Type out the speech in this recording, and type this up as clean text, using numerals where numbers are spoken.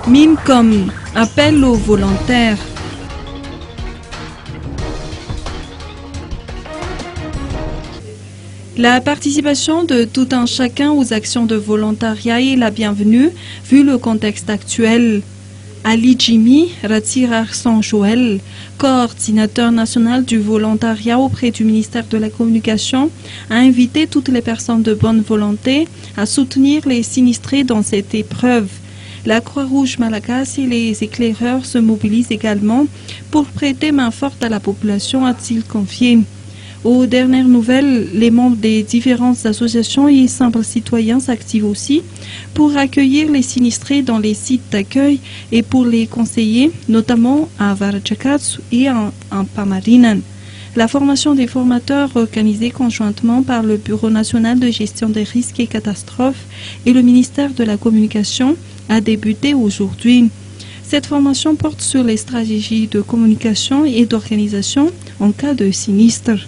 MINCOM appelle aux volontaires. La participation de tout un chacun aux actions de volontariat est la bienvenue vu le contexte actuel. Ali Jimmy Ratsir-Arsan Joël, coordinateur national du volontariat auprès du ministère de la Communication, a invité toutes les personnes de bonne volonté à soutenir les sinistrés dans cette épreuve. La Croix-Rouge malagasy et les éclaireurs se mobilisent également pour prêter main forte à la population, a-t-il confié. Aux dernières nouvelles, les membres des différentes associations et simples citoyens s'activent aussi pour accueillir les sinistrés dans les sites d'accueil et pour les conseiller, notamment à Varajakatsu et en Pamarinan. La formation des formateurs organisée conjointement par le Bureau national de gestion des risques et catastrophes et le ministère de la Communication a débuté aujourd'hui. Cette formation porte sur les stratégies de communication et d'organisation en cas de sinistre.